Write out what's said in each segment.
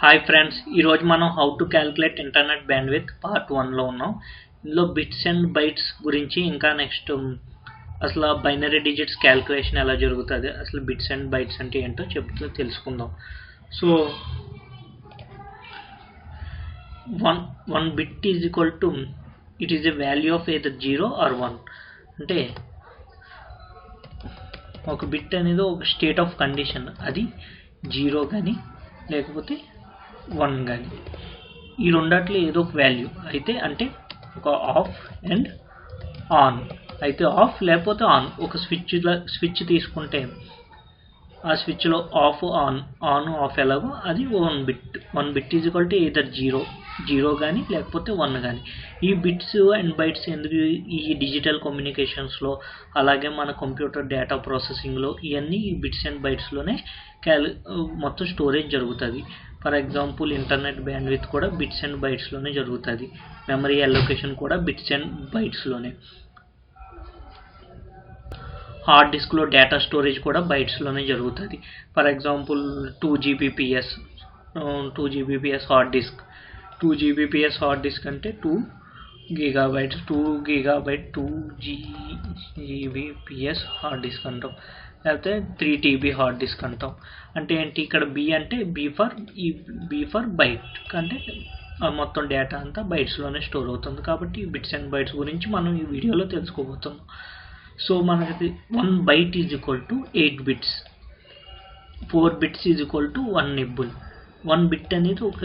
Hi friends, ఈరోజు మనం how to calculate internet bandwidth part 1లో ఉన్నాం. ఇందులో బిట్స్ అండ్ బైట్స్ గురించి, ఇంకా నెక్స్ట్ అసలు బైనరీ డిజిట్స్ క్యాలిక్యులేషన్ ఎలా జరుగుతుంది, అసలు బిట్స్ అండ్ బైట్స్ అంటే ఏంటో చెప్తూ తెలుసుకుందాం. So one bit is equal to it is a value of either 0 or 1. అంటే ఒక బిట్ అనేది ఒక స్టేట్ ఆఫ్ కండిషన్, అది 0 కానీ లేకపోతే 1 కానీ, ఈ రెండాట్లో ఏదో ఒక వాల్యూ అయితే, అంటే ఒక ఆఫ్ అండ్ ఆన్ అయితే ఆఫ్, లేకపోతే ఆన్. ఒక స్విచ్ తీసుకుంటే ఆ స్విచ్లో ఆఫ్ ఆన్ ఆఫ్ ఎలాగో అది one bit is equal to either 0 కానీ లేకపోతే 1 కానీ. ఈ బిట్స్ అండ్ బైట్స్ ఎందుకు ఈ డిజిటల్ కమ్యూనికేషన్స్లో, అలాగే మన కంప్యూటర్ డేటా ప్రాసెసింగ్లో, ఇవన్నీ ఈ బిట్స్ అండ్ బైట్స్లోనే మొత్తం స్టోరేజ్ జరుగుతుంది. ఫర్ ఎగ్జాంపుల్ ఇంటర్నెట్ బ్యాండ్విడ్త్ కూడా బిట్స్ అండ్ బైట్స్లోనే జరుగుతుంది. మెమరీ అలొకేషన్ కూడా బిట్స్ అండ్ బైట్స్లోనే. హార్డ్ డిస్క్లో డేటా స్టోరేజ్ కూడా బైట్స్లోనే జరుగుతుంది. For example 2 GBps hard disk. 2 GBps hard disk అంటే 2 GBps హార్డ్ డిస్క్ అంటాం, లేకపోతే 3 TB హార్డ్ డిస్క్ అంటాం. అంటే ఏంటి, ఇక్కడ అంటే బీ ఫర్ బైట్, అంటే మొత్తం డేటా అంతా బైట్స్లోనే స్టోర్ అవుతుంది. కాబట్టి బిట్స్ అండ్ బైట్స్ గురించి మనం ఈ వీడియోలో తెలుసుకోబోతున్నాం. సో మనకి 1 byte is equal to 8 bits, 4 bits is equal to 1 nibble. 1 bit అనేది ఒక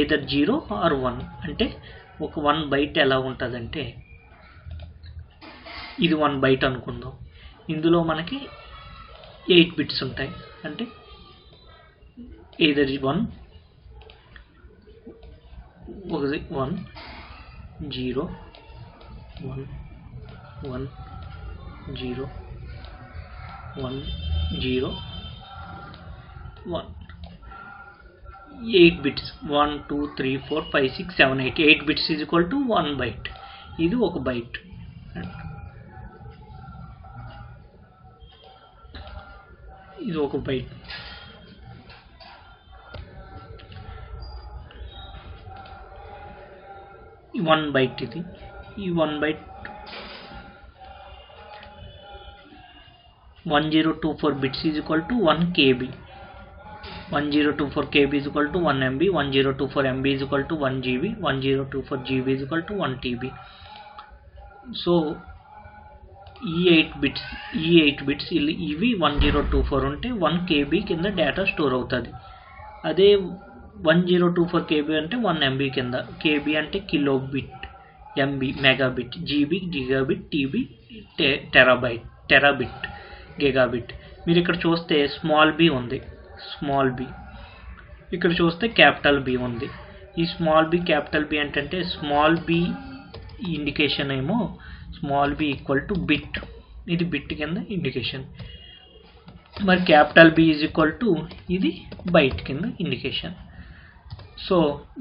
either 0 or 1. అంటే ఒక 1 byte ఎలా ఉంటుందంటే, ఇది 1 byte అనుకుందాం. ఇందులో మనకి 8 bits ఉంటాయి. అంటే either 1 0 1 1 0 1 0 1. 8 bits 1 2 3 4 5 6 7 8 8 bits is equal to 1 byte. ఇది ఒక బైట్. ఇది ఒక బైట్. ఈ 1 byte ఇది. ఈ 1 byte 1024 bits is equal to 1 KB. 1024 KB is equal to 1 MB. 1024 MB is equal to 1 GB. 1024 GB is equal to 1 TB. So ఈ 8 bits ఇవి 1024 ఉంటే 1 KB కింద డేటా స్టోర్ అవుతుంది. అదే 1024 KB అంటే 1 MB కింద. KB అంటే kilobit, MB megabit, GB gigabit, TB terabit, gigabit. మీరు ఇక్కడ చూస్తే స్మాల్ b ఉంది, స్మాల్ b. ఇక్కడ చూస్తే క్యాపిటల్ B ఉంది. ఈ స్మాల్ b క్యాపిటల్ B అంటే స్మాల్ b ఇండికేషన్ ఏమో small b equal to bit, ఇది బిట్ కింద ఇండికేషన్. మరి capital B is equal to ఇది బైట్ కింద ఇండికేషన్. సో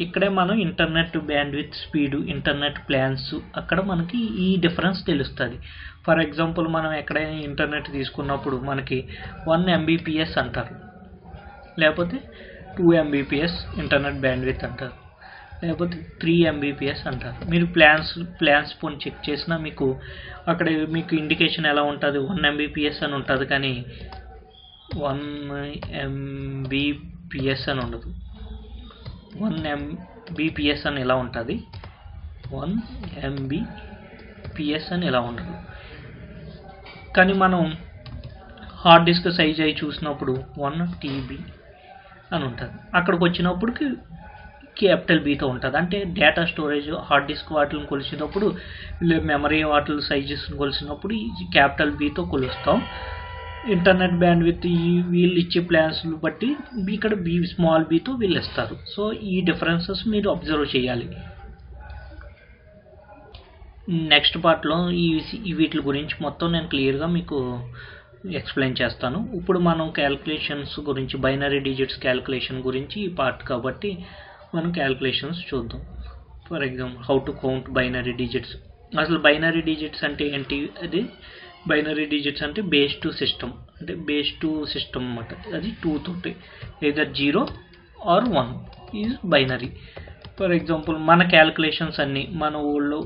ఇక్కడే మనం internet bandwidth speed, internet plans, అక్కడ మనకి ఈ డిఫరెన్స్ తెలుస్తుంది. ఫర్ ఎగ్జాంపుల్ మనం ఎక్కడైనా ఇంటర్నెట్ తీసుకున్నప్పుడు మనకి 1 Mbps అంటారు, లేకపోతే 2 Mbps ఇంటర్నెట్ బ్యాండ్విడ్త్ అంటారు, లేకపోతే 3 Mbps అంటారు. మీరు ప్లాన్స్ ఫోన్ చెక్ చేసినా మీకు అక్కడ మీకు ఇండికేషన్ ఎలా ఉంటుంది, 1 Mbps అని ఉంటుంది, కానీ 1 Mbps అని ఉండదు. 1 Mbps అని ఇలా ఉంటుంది, 1 Mbps అని ఇలా ఉండదు. కానీ మనం హార్డ్ డిస్క్ సైజ్ అయి చూసినప్పుడు 1 TB అని ఉంటుంది. అక్కడికి వచ్చినప్పటికి క్యాపిటల్ Bతో ఉంటుంది. అంటే డేటా స్టోరేజ్ హార్డ్ డిస్క్ వాటిని కొలిచినప్పుడు, మెమరీ వాటి సైజెస్ని కొలిచినప్పుడు క్యాపిటల్ Bతో కొలుస్తాం. ఇంటర్నెట్ బ్యాండ్విడ్త్ వీళ్ళు ఇచ్చే ప్లాన్స్ని బట్టి ఇక్కడ స్మాల్ bతో వీళ్ళు ఇస్తారు. సో ఈ డిఫరెన్సెస్ మీరు అబ్జర్వ్ చేయాలి. నెక్స్ట్ పార్ట్లో వీటి గురించి మొత్తం నేను క్లియర్గా మీకు ఎక్స్ప్లెయిన్ చేస్తాను. ఇప్పుడు మనం క్యాలిక్యులేషన్స్ గురించి, బైనరీ డిజిట్స్ క్యాలిక్యులేషన్ గురించి ఈ పార్ట్ కాబట్టి మనం క్యాలిక్యులేషన్స్ చూద్దాం. For example how to count binary digits. అసలు బైనరీ డిజిట్స్ అంటే ఏంటి, అది బైనరీ డిజిట్స్ అంటే బేస్ టు సిస్టమ్, అంటే బేస్ టు సిస్టమ్ అన్నమాట. అది 2 తోటి, లేదా 0 or 1 is binary. For example మన క్యాలిక్యులేషన్స్ అన్నీ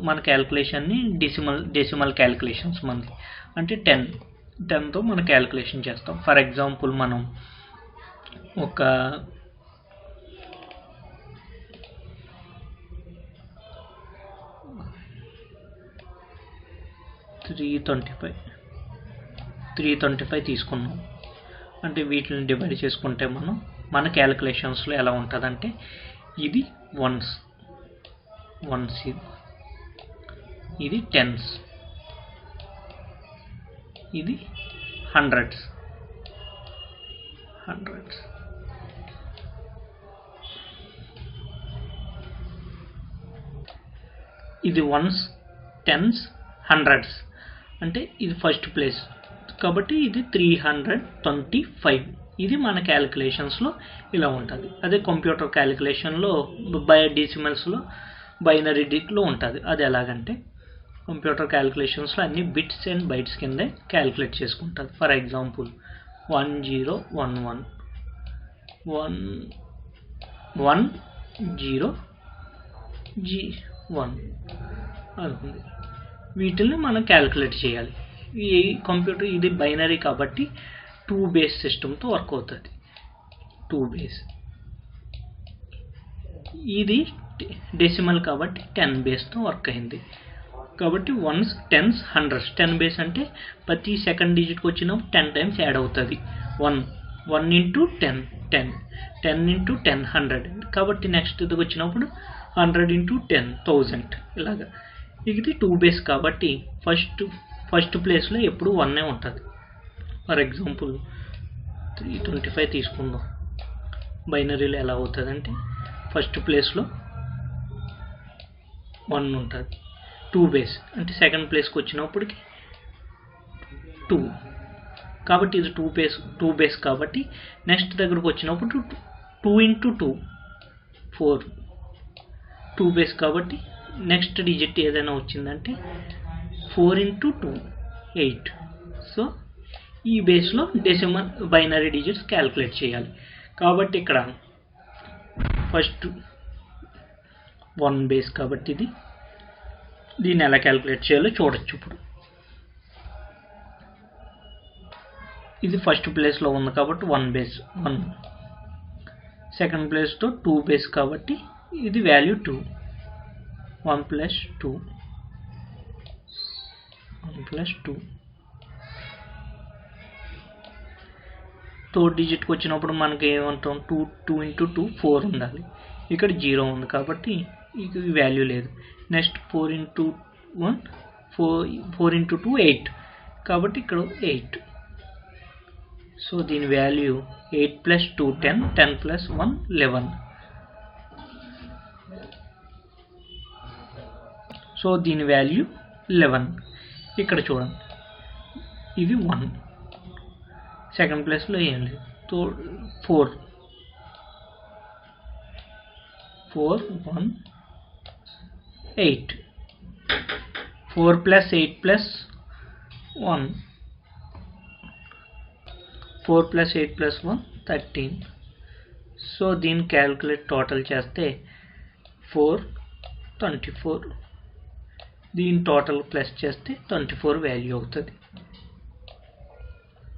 మన క్యాలిక్యులేషన్ని డెసిమల్ క్యాలిక్యులేషన్స్ మనది అంటే 10తో మన క్యాలిక్యులేషన్ చేస్తాం. ఫర్ ఎగ్జాంపుల్ మనం ఒక 325 తీసుకున్నాం అంటే వీటిని డివైడ్ చేసుకుంటే మన క్యాలిక్యులేషన్స్లో ఎలా ఉంటుందంటే ఇది వన్స్ ఇది టెన్స్, ఇది హండ్రెడ్స్, ఇది వన్స్, టెన్స్, హండ్రెడ్స్ అంటే ఇది ఫస్ట్ ప్లేస్ కాబట్టి ఇది 325. ఇది మన క్యాలిక్యులేషన్స్లో ఇలా ఉంటుంది. అదే కంప్యూటర్ క్యాలిక్యులేషన్లో డెసిమల్స్లో బైనరీ డిక్లో ఉంటుంది. అది ఎలాగంటే కంప్యూటర్ క్యాలిక్యులేషన్స్లో అన్ని బిట్స్ అండ్ బైట్స్ కిందే క్యాలిక్యులేట్ చేసుకుంటుంది. ఫర్ ఎగ్జాంపుల్ 1011 10G1 అనుకుంది. వీటిని మనం క్యాలిక్యులేట్ చేయాలి. ఈ కంప్యూటర్ ఇది బైనరీ కాబట్టి 2 బేస్ సిస్టమ్తో వర్క్ అవుతుంది. 2 బేస్. ఇది డెసిమల్ కాబట్టి 10 బేస్తో వర్క్ అయింది. కాబట్టి వన్స్, టెన్స్, హండ్రెడ్స్. 10 బేస్ అంటే ప్రతి సెకండ్ డిజిట్కి వచ్చినప్పుడు 10 టైమ్స్ యాడ్ అవుతుంది. 1 ఇంటూ 10 10 10 ఇంటూ 10 100 కాబట్టి నెక్స్ట్ ఇది వచ్చినప్పుడు 100 ఇంటూ 10 1000 ఇలాగా. ఇది 2 బేస్ కాబట్టి ఫస్ట్ ప్లేస్లో ఎప్పుడు 1 ఉంటుంది. ఫర్ ఎగ్జాంపుల్ 325 తీసుకుందాం. బైనరీలో ఎలా అవుతుంది అంటే ఫస్ట్ ప్లేస్లో 1 ఉంటుంది. 2 బేస్ అంటే సెకండ్ ప్లేస్కి వచ్చినప్పటికి 2 కాబట్టి ఇది 2 బేస్ కాబట్టి నెక్స్ట్ దగ్గరకు వచ్చినప్పుడు 2 ఇంటూ 2 4 2 బేస్ కాబట్టి నెక్స్ట్ డిజిట్ ఏదైనా వచ్చిందంటే 4 ఇంటూ 2 8. సో ఈ బేస్లో డెసిమల్ బైనరీ డిజిట్స్ క్యాలిక్యులేట్ చేయాలి. కాబట్టి ఇక్కడ ఫస్ట్ 1 బేస్ కాబట్టి దీన్ని ఎలా క్యాలిక్యులేట్ చేయాలో చూడొచ్చు. ఇప్పుడు ఇది ఫస్ట్ ప్లేస్లో ఉంది కాబట్టి 1 బేస్ 1. సెకండ్ ప్లేస్తో 2 బేస్ కాబట్టి ఇది వాల్యూ 2. 1 ప్లస్ 2 థర్డ్ డిజిట్కి వచ్చినప్పుడు మనకి ఏమంటాం 2 ఇంటూ 2 4 ఉండాలి. ఇక్కడ 0 ఉంది కాబట్టి ఇది వాల్యూ లేదు. నెక్స్ట్ 4 ఇంటూ 1 4 ఇంటూ 2 8 కాబట్టి ఇక్కడ 8. సో దీని వాల్యూ 8 ప్లస్ 2 10 10 ప్లస్ 1 11. సో దీని వాల్యూ 11. ఇక్కడ చూడండి ఇది 1. సెకండ్ ప్లేస్లో ఏం లేదు. 4 1 8 4 plus 8 plus 1 4 plus 8 plus 1 13. So దీన్ని క్యాలిక్యులేట్ టోటల్ చేస్తే 24. దీని టోటల్ ప్లస్ చేస్తే 24 వాల్యూ అవుతుంది.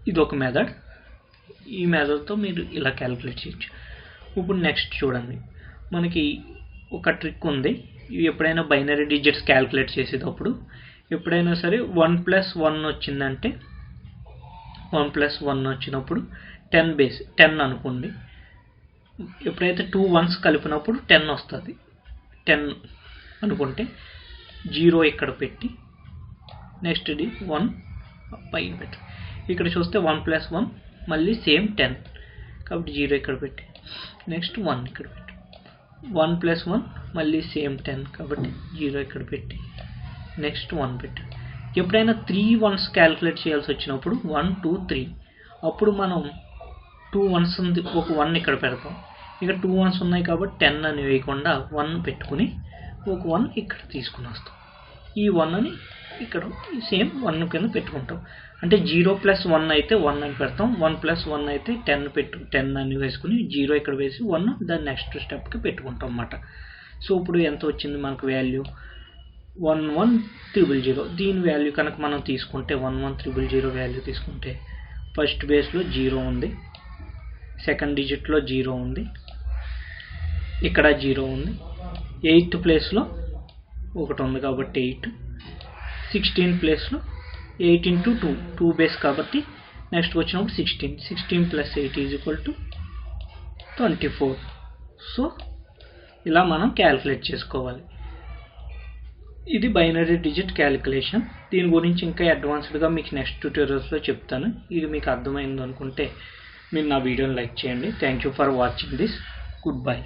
ఇది ఒక మెథడ్. ఈ మెథడ్తో మీరు ఇలా క్యాలిక్యులేట్ చేయొచ్చు. ఇప్పుడు నెక్స్ట్ చూడండి, మనకి ఒక ట్రిక్ ఉంది. ఎప్పుడైనా బైనరీ డిజిట్స్ క్యాలిక్యులేట్ చేసేటప్పుడు ఎప్పుడైనా సరే 1 ప్లస్ 1 వచ్చిందంటే 1 ప్లస్ 1 వచ్చినప్పుడు 10 బేస్ 10 అనుకోండి. ఎప్పుడైతే 2 1s కలిపినప్పుడు 10 వస్తుంది. 10 అనుకుంటే 0 ఇక్కడ పెట్టి నెక్స్ట్ ఇది 1 పైన పెట్టి ఇక్కడ చూస్తే 1 ప్లస్ 1 మళ్ళీ సేమ్ 10 కాబట్టి 0 ఇక్కడ పెట్టి నెక్స్ట్ 1 ఇక్కడ పెట్టి 1 ప్లస్ 1 మళ్ళీ సేమ్ 10 కాబట్టి 0 ఇక్కడ పెట్టి నెక్స్ట్ 1 పెట్టి. ఎప్పుడైనా 3 1s క్యాలిక్యులేట్ చేయాల్సి వచ్చినప్పుడు 1 2 3 అప్పుడు మనం 2 1s ఉంది ఒక 1 ఇక్కడ పెడతాం. ఇక్కడ 2 1s ఉన్నాయి కాబట్టి 10 అని వేయకుండా 1 పెట్టుకుని ఒక 1 ఇక్కడ తీసుకుని వస్తాం. ఈ 1 అని ఇక్కడ సేమ్ 1 కింద పెట్టుకుంటాం. అంటే 0 + 1 అయితే 1 అని పెడతాం, 1 + 1 అయితే 10 అని వేసుకుని 0 ఇక్కడ వేసి 1 దాని నెక్స్ట్ స్టెప్కి పెట్టుకుంటాం అన్నమాట. సో ఇప్పుడు ఎంత వచ్చింది మనకు వాల్యూ 11000. దీని వాల్యూ కనుక మనం తీసుకుంటే 11000 వాల్యూ తీసుకుంటే ఫస్ట్ బేస్లో 0 ఉంది, సెకండ్ డిజిట్లో 0 ఉంది, ఇక్కడ 0 ఉంది, 8th ప్లేస్లో 1 ఉంది కాబట్టి 8, 16th ప్లేస్లో 8 × 2 బేస్ కాబట్టి నెక్స్ట్ వచ్చినప్పుడు 16 + 8 = 24. సో ఇలా మనం క్యాలిక్యులేట్ చేసుకోవాలి. ఇది బైనరీ డిజిట్ క్యాలిక్యులేషన్. దీని గురించి ఇంకా అడ్వాన్స్డ్గా మీకు నెక్స్ట్ ట్యూటోరియల్స్లో చెప్తాను. ఇది మీకు అర్థమైంది అనుకుంటే మీరు నా వీడియోని లైక్ చేయండి. Thank you for watching this. Good bye.